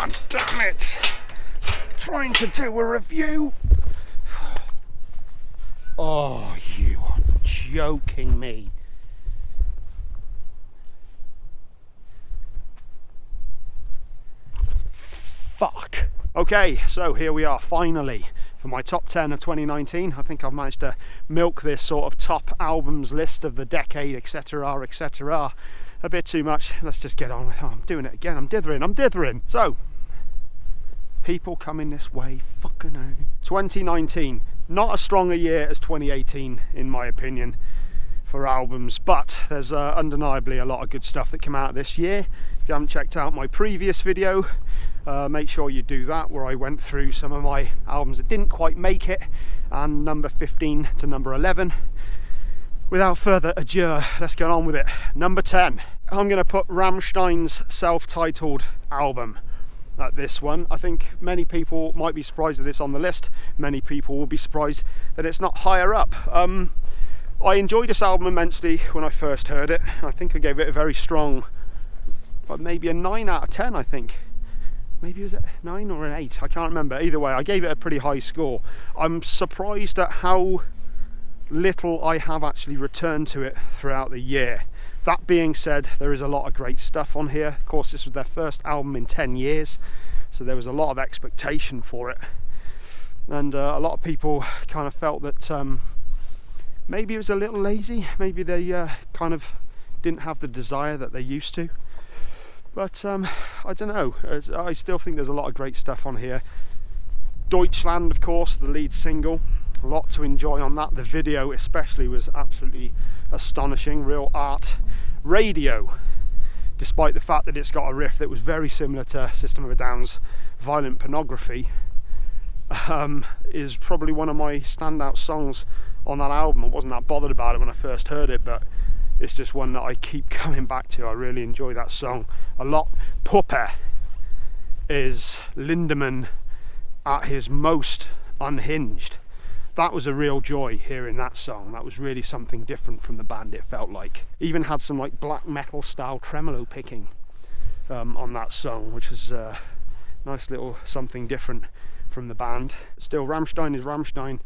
God damn it! Trying to do a review. Oh, you are joking me. Fuck. Okay, so here we are finally for my top 10 of 2019. I think I've managed to milk this sort of top albums list of the decade, etc, etc. A bit too much. Let's just get on with it. Oh, I'm doing it again. I'm dithering. So, people coming this way, fucking hell. 2019, not as strong a year as 2018 in my opinion for albums, but there's undeniably a lot of good stuff that came out this year. If you haven't checked out my previous video, make sure you do that, where I went through some of my albums that didn't quite make it, and number 15 to number 11. Without further ado, let's get on with it. Number 10, I'm going to put Rammstein's self-titled album at this one. I think many people might be surprised that it's on the list. Many people will be surprised that it's not higher up. I enjoyed this album immensely when I first heard it. I think I gave it a very strong, but maybe a 9 out of 10, I think. Maybe was it 9 or an 8? I can't remember. Either way, I gave it a pretty high score. I'm surprised at how little I have actually returned to it throughout the year. That being said, there is a lot of great stuff on here. Of course, this was their first album in 10 years, so there was a lot of expectation for it. And a lot of people kind of felt that maybe it was a little lazy. Maybe they kind of didn't have the desire that they used to. But I don't know, I still think there's a lot of great stuff on here. Deutschland, of course, the lead single, a lot to enjoy on that. The video especially was absolutely astonishing, real art. Radio, despite the fact that it's got a riff that was very similar to System of a Down's Violent Pornography, is probably one of my standout songs on that album. I wasn't that bothered about it when I first heard it, but it's just one that I keep coming back to. I really enjoy that song a lot. Puppe is Lindemann at his most unhinged. That was a real joy hearing that song. That was really something different from the band, it felt like. Even had some like black metal style tremolo picking on that song, which was a nice little something different from the band. Still, Rammstein is Rammstein,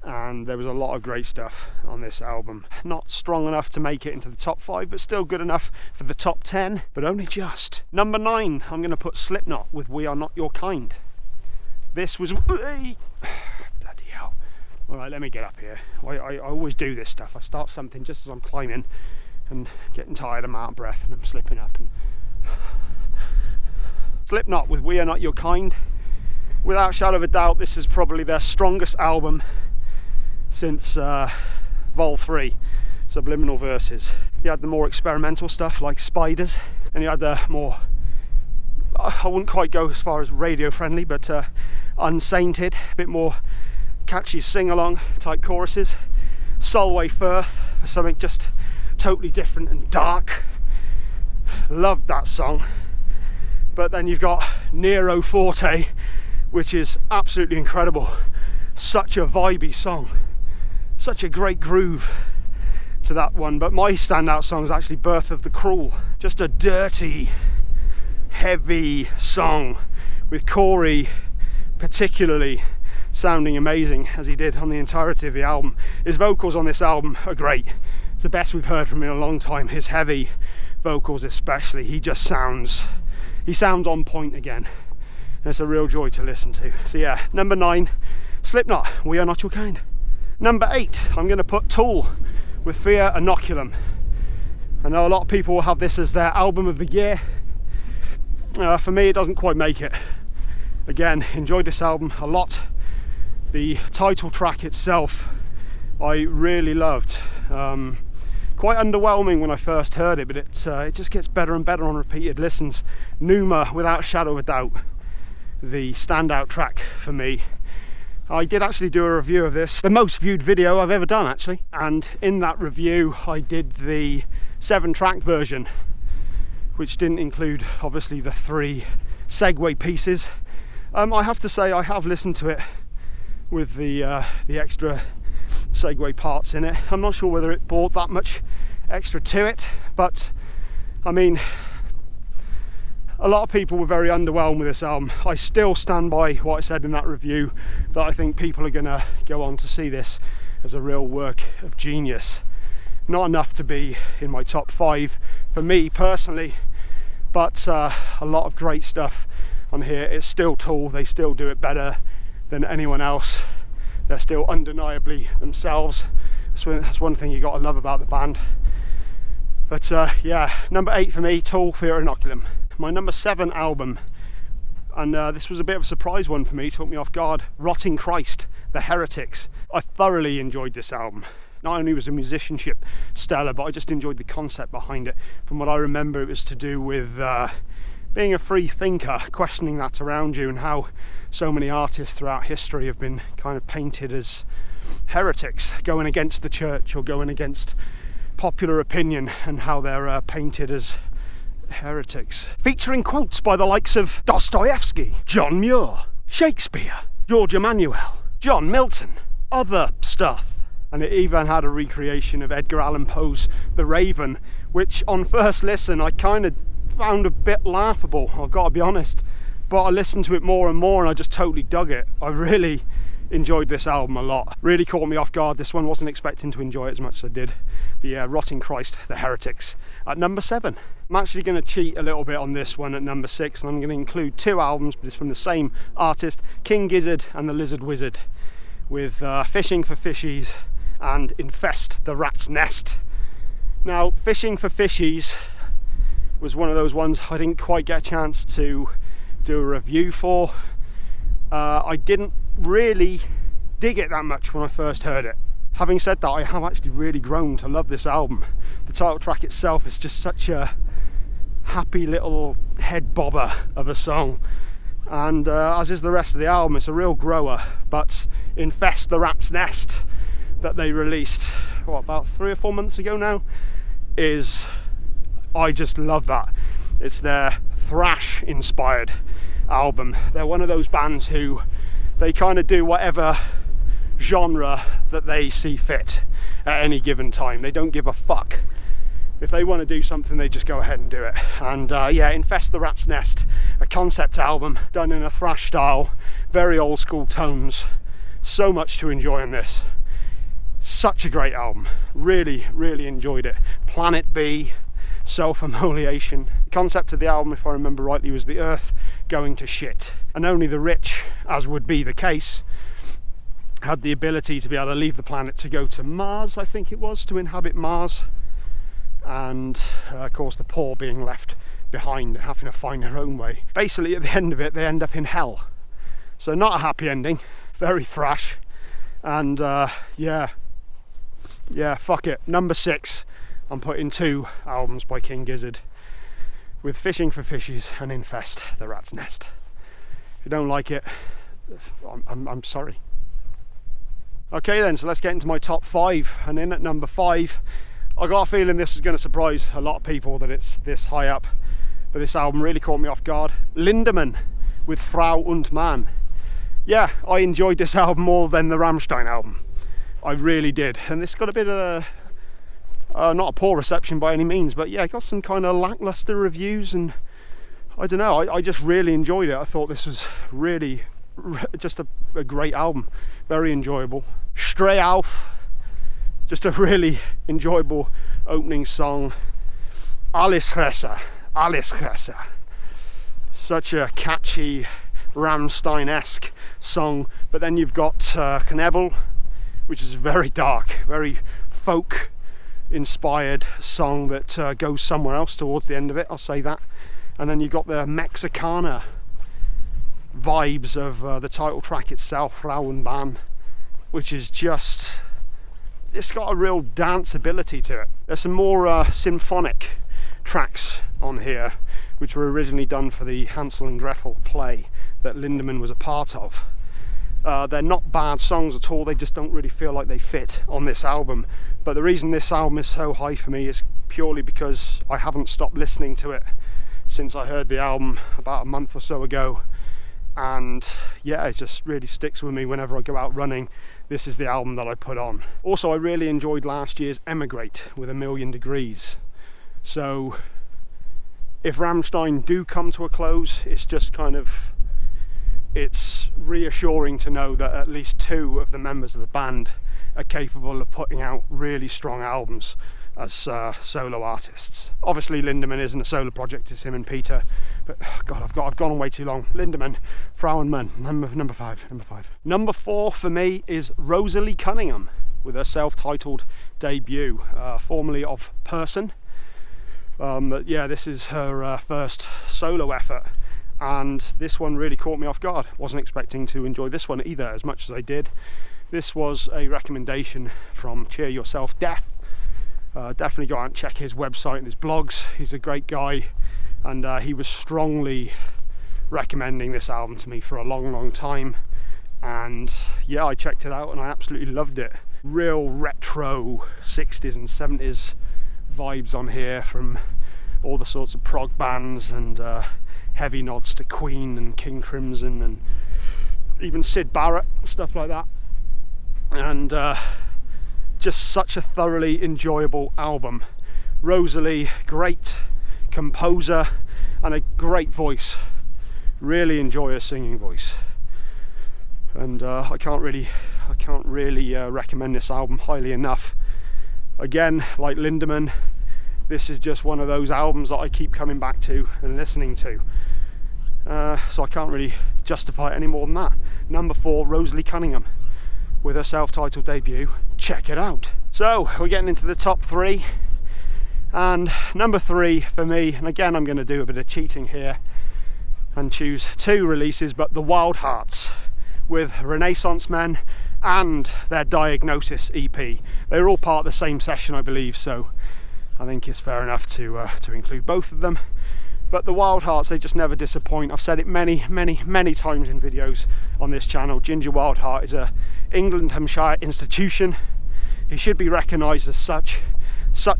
and there was a lot of great stuff on this album. Not strong enough to make it into the top 5, but still good enough for the top 10, but only just. Number 9, I'm going to put Slipknot with We Are Not Your Kind. This was... Bloody hell. Alright, let me get up here. I always do this stuff. I start something just as I'm climbing and getting tired, I'm out of breath and I'm slipping up. And Slipknot with We Are Not Your Kind. Without a shadow of a doubt, this is probably their strongest album since Vol 3, Subliminal Verses. You had the more experimental stuff like Spiders, and you had the more, I wouldn't quite go as far as radio friendly, but unsainted, a bit more catchy sing-along type choruses. Solway Firth for something just totally different and dark. Loved that song. But then you've got Nero Forte, which is absolutely incredible. Such a vibey song. Such a great groove to that one. But my standout song is actually Birth of the Cruel. Just a dirty, heavy song with Corey particularly sounding amazing as he did on the entirety of the album. His vocals on this album are great. It's the best we've heard from him in a long time. His heavy vocals especially, he sounds on point again. And it's a real joy to listen to. So yeah, number 9, Slipknot, We Are Not Your Kind. Number 8, I'm going to put Tool with Fear Inoculum. I know a lot of people will have this as their album of the year. For me, it doesn't quite make it. Again, enjoyed this album a lot. The title track itself, I really loved. Quite underwhelming when I first heard it, but it just gets better and better on repeated listens. Numa, without a shadow of a doubt, the standout track for me. I did actually do a review of this, the most viewed video I've ever done actually, and in that review I did the 7-track version, which didn't include obviously the 3 segue pieces. I have to say I have listened to it with the extra segue parts in it. I'm not sure whether it brought that much extra to it, but I mean, a lot of people were very underwhelmed with this album. I still stand by what I said in that review, that I think people are going to go on to see this as a real work of genius. Not enough to be in my top 5 for me personally, but a lot of great stuff on here. It's still Tool, they still do it better than anyone else. They're still undeniably themselves. So that's one thing you got to love about the band. But yeah, number 8 for me, Tool, Fear Inoculum. My number 7 album, and this was a bit of a surprise one for me, took me off guard, Rotting Christ, The Heretics. I thoroughly enjoyed this album. Not only was the musicianship stellar, but I just enjoyed the concept behind it. From what I remember, it was to do with being a free thinker, questioning that around you, and how so many artists throughout history have been kind of painted as heretics, going against the church or going against popular opinion, and how they're painted as heretics. Featuring quotes by the likes of Dostoevsky, John Muir, Shakespeare, George Emanuel, John Milton, other stuff. And it even had a recreation of Edgar Allan Poe's The Raven, which on first listen I kind of found a bit laughable, I've got to be honest, but I listened to it more and more and I just totally dug it. I really enjoyed this album a lot. Really caught me off guard. This one wasn't expecting to enjoy it as much as I did. But yeah, Rotting Christ, The Heretics at number 7. I'm actually going to cheat a little bit on this one at number 6, and I'm going to include 2 albums, but it's from the same artist, King Gizzard and the Lizard Wizard, with Fishing for Fishies and Infest the Rat's Nest. Now, Fishing for Fishies was one of those ones I didn't quite get a chance to do a review for. I didn't really dig it that much when I first heard it. Having said that, I have actually really grown to love this album. The title track itself is just such a happy little head bobber of a song, and as is the rest of the album, it's a real grower. But Infest the Rat's Nest, that they released about 3 or 4 months ago now, I just love that. It's their thrash inspired album. They're one of those bands who they kind of do whatever genre that they see fit at any given time. They don't give a fuck. If they want to do something, they just go ahead and do it. And yeah, Infest the Rat's Nest, a concept album done in a thrash style, very old school tones. So much to enjoy in this. Such a great album. Really, really enjoyed it. Planet B, Self-Immolation. The concept of the album, if I remember rightly, was the Earth going to shit. And only the rich, as would be the case, had the ability to be able to leave the planet to go to Mars, I think it was, to inhabit Mars. And of course the poor being left behind and having to find their own way. Basically at the end of it they end up in hell. So not a happy ending, very thrash. And yeah, fuck it. Number 6, I'm putting 2 albums by King Gizzard, with Fishing for Fishies and Infest the Rat's Nest. If you don't like it, I'm sorry. Okay then, so let's get into my top 5. And in at number 5, I got a feeling this is going to surprise a lot of people that it's this high up, but this album really caught me off guard. Lindemann with Frau und Mann. Yeah, I enjoyed this album more than the Rammstein album. I really did. And it's got a bit of not a poor reception by any means, but yeah, it got some kind of lackluster reviews, and I don't know, I just really enjoyed it. I thought this was really just a great album, very enjoyable. Stray Auf, just a really enjoyable opening song. Alles Größer, Alles Größer. Such a catchy Rammstein-esque song. But then you've got Knebel, which is very dark, very folk inspired song that goes somewhere else towards the end of it, I'll say that. And then you've got the Mexicana vibes of the title track itself, Frau und Mann, which is just, it's got a real dance ability to it. There's some more symphonic tracks on here, which were originally done for the Hansel and Gretel play that Lindemann was a part of. They're not bad songs at all, they just don't really feel like they fit on this album. But the reason this album is so high for me is purely because I haven't stopped listening to it since I heard the album about a month or so ago. And yeah, it just really sticks with me whenever I go out running. This is the album that I put on. Also, I really enjoyed last year's Emigrate with A Million Degrees. So if Rammstein do come to a close, it's just kind of, it's reassuring to know that at least 2 of the members of the band are capable of putting out really strong albums as solo artists. Obviously Lindemann isn't a solo project, it's him and Peter, but oh God, I've gone on way too long. Lindemann, Frauenmann, number 5. Number 4 for me is Rosalie Cunningham with her self-titled debut, formerly of Person. But yeah, this is her first solo effort, and this one really caught me off guard. Wasn't expecting to enjoy this one either as much as I did. This was a recommendation from Cheer Yourself Death. Definitely go out and check his website and his blogs. He's a great guy, and he was strongly recommending this album to me for a long time, and yeah, I checked it out and I absolutely loved it. Real retro 60s and 70s vibes on here from all the sorts of prog bands, and heavy nods to Queen and King Crimson and even Syd Barrett, stuff like that. And just such a thoroughly enjoyable album. Rosalie, great composer and a great voice. Really enjoy her singing voice, and I can't really recommend this album highly enough. Again, like Lindemann, this is just one of those albums that I keep coming back to and listening to, so I can't really justify it any more than that. Number 4, Rosalie Cunningham with her self-titled debut. Check it out. So we're getting into the top 3, and number 3 for me, and again I'm going to do a bit of cheating here and choose 2 releases, but the Wild Hearts with Renaissance Men and their Diagnosis EP. They were all part of the same session, I believe, so I think it's fair enough to include both of them. But the Wild Hearts, they just never disappoint. I've said it many times in videos on this channel. Ginger Wildheart is a Englandhamshire institution. He should be recognised as such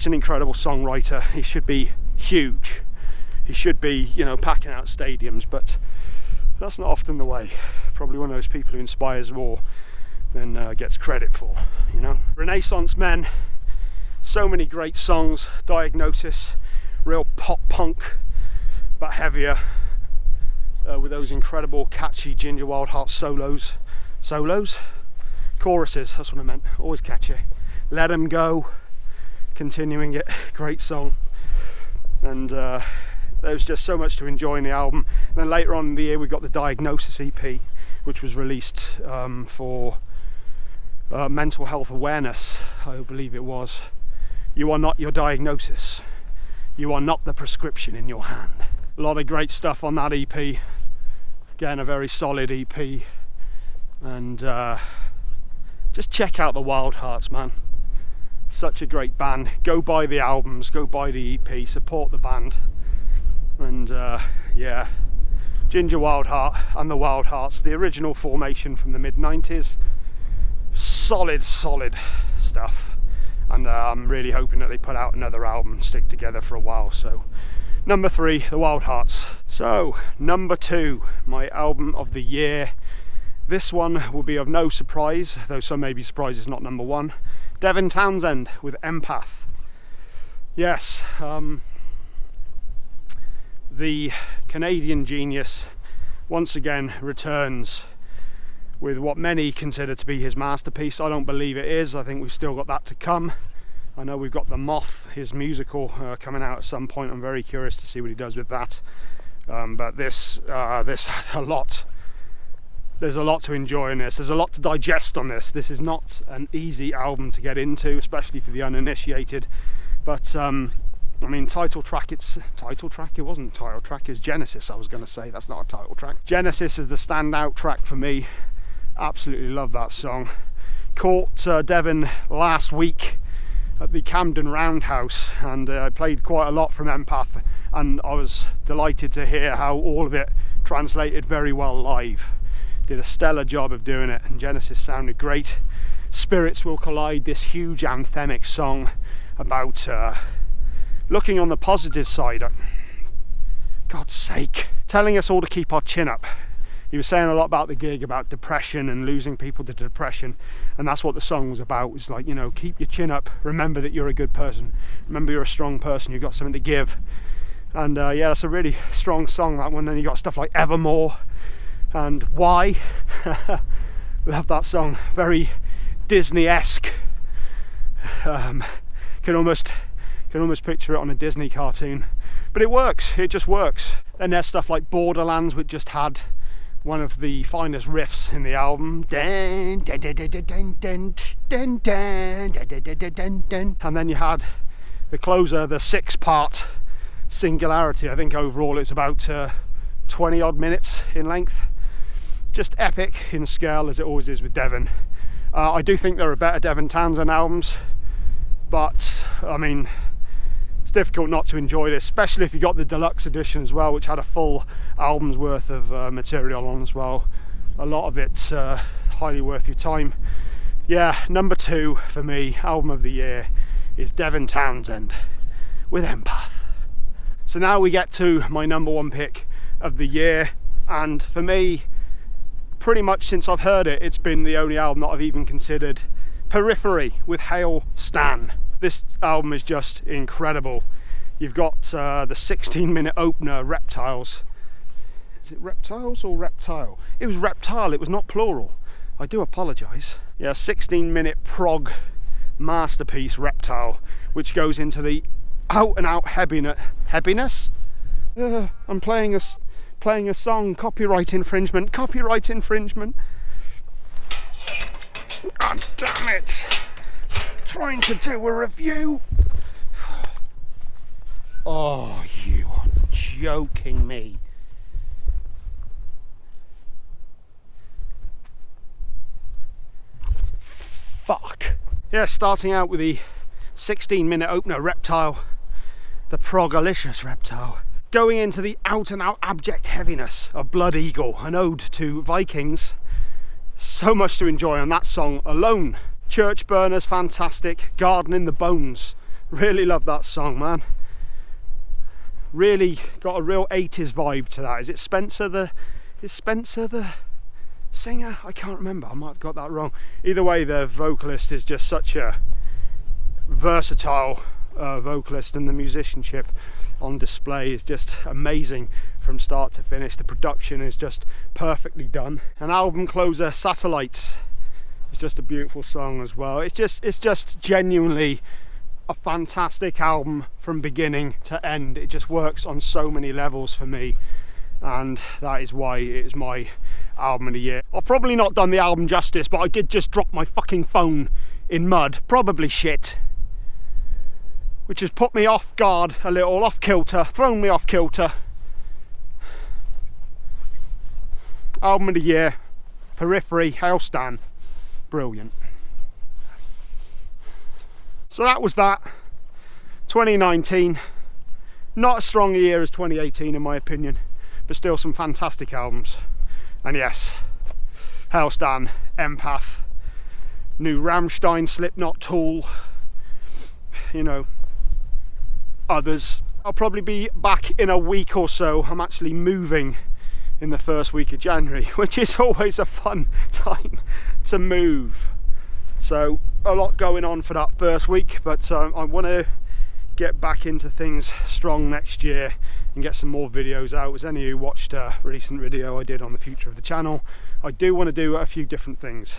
an incredible songwriter. He should be huge. He should be, you know, packing out stadiums, but that's not often the way. Probably one of those people who inspires more than gets credit for, you know. Renaissance Men, so many great songs. Diagnosis, real pop punk, but heavier, with those incredible catchy Ginger Wildheart choruses, that's what I meant, always catchy. Let 'Em Go, continuing it, great song. And there was just so much to enjoy in the album. And then later on in the year we got the Diagnosis EP, which was released for mental health awareness, I believe it was. You are not your diagnosis. You are not the prescription in your hand. A lot of great stuff on that EP. Again, a very solid EP. And just check out the Wild Hearts, man. Such a great band. Go buy the albums, go buy the EP, support the band. And yeah, Ginger Wildheart and the Wild Hearts, the original formation from the mid-90s. Solid stuff. And I'm really hoping that they put out another album and stick together for a while. So number 3, the Wild Hearts. So number 2, my album of the year. This one will be of no surprise, though some may be surprised it's not number 1. Devin Townsend with Empath. Yes, the Canadian genius once again returns with what many consider to be his masterpiece. I don't believe it is. I think we've still got that to come. I know we've got The Moth, his musical, coming out at some point. I'm very curious to see what he does with that. But this had a lot. There's a lot to enjoy in this. There's a lot to digest on this. This is not an easy album to get into, especially for the uninitiated. But I mean, title track, it wasn't title track, it was Genesis, I was going to say. That's not a title track. Genesis is the standout track for me. Absolutely love that song. Caught Devin last week at the Camden Roundhouse, and I played quite a lot from Empath, and I was delighted to hear how all of it translated very well live. Did a stellar job of doing it, and Genesis sounded great. Spirits Will Collide, this huge anthemic song about looking on the positive side, God's sake, telling us all to keep our chin up. He was saying a lot about the gig, about depression and losing people to depression, and that's what the song was about. It's like, you know, keep your chin up, remember that you're a good person, remember you're a strong person, you've got something to give. And yeah, that's a really strong song, that one. Then you got stuff like Evermore and Why. Love that song, very Disney-esque. Can almost picture it on a Disney cartoon, but it works, it just works. Then there's stuff like Borderlands, which just had one of the finest riffs in the album. And then you had the closer, the 6-part Singularity. I think overall it's about 20 odd minutes in length. Just epic in scale, as it always is with Devon. I do think there are better Devon Townsend albums, but I mean, it's difficult not to enjoy this, especially if you got the deluxe edition as well, which had a full album's worth of material on as well. A lot of it's highly worth your time. Yeah, number 2 for me, album of the year, is Devon Townsend with Empath. So now we get to my number 1 pick of the year, and for me, pretty much since I've heard it, it's been the only album that I've even considered. Periphery with Hail Stan. This album is just incredible. You've got the 16-minute opener, Reptiles. Is it Reptiles or Reptile? It was Reptile, it was not plural. I do apologise. Yeah, 16-minute prog masterpiece, Reptile, which goes into the out-and-out heaviness. I'm playing a song, copyright infringement. God damn it! Trying to do a review. Oh, you are joking me. Fuck. Yeah, starting out with the 16-minute opener, Reptile, the progalicious Reptile. Going into the out-and-out abject heaviness of Blood Eagle, an ode to Vikings. So much to enjoy on that song alone. Church Burners, fantastic. Garden in the Bones, really love that song, man. Really got a real 80s vibe to that. Is Spencer the singer? I can't remember, I might have got that wrong. Either way, the vocalist is just such a versatile vocalist, and the musicianship on display is just amazing from start to finish. The production is just perfectly done. An album closer, Satellites, it's just a beautiful song as well. It's just genuinely a fantastic album from beginning to end. It just works on so many levels for me, and that is why it is my album of the year. I've probably not done the album justice, but I did just drop my fucking phone in mud, probably shit, which has put me off guard a little, off kilter, thrown me off kilter. Album of the year, Periphery, Hail Stan. Brilliant. So that was that. 2019. Not as strong a year as 2018 in my opinion, but still some fantastic albums. And yes, Hail Stan, Empath, new Rammstein, Slipknot, Tool, you know, others. I'll probably be back in a week or so. I'm actually moving in the first week of January, which is always a fun time to move. So a lot going on for that first week, but I want to get back into things strong next year and get some more videos out. As any of you watched a recent video I did on the future of the channel, I do want to do a few different things.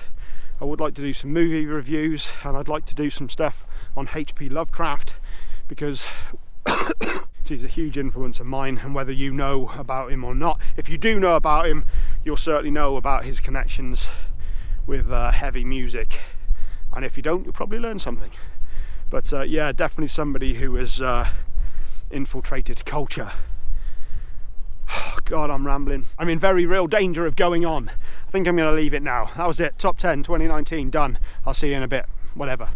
I would like to do some movie reviews, and I'd like to do some stuff on H.P. Lovecraft, because he's a huge influence of mine, and whether you know about him or not, if you do know about him, you'll certainly know about his connections with heavy music, and if you don't, you'll probably learn something. But yeah, definitely somebody who has infiltrated culture. God, I'm rambling. I'm in very real danger of going on. I think I'm going to leave it now. That was it. Top 10 2019 done. I'll see you in a bit. Whatever.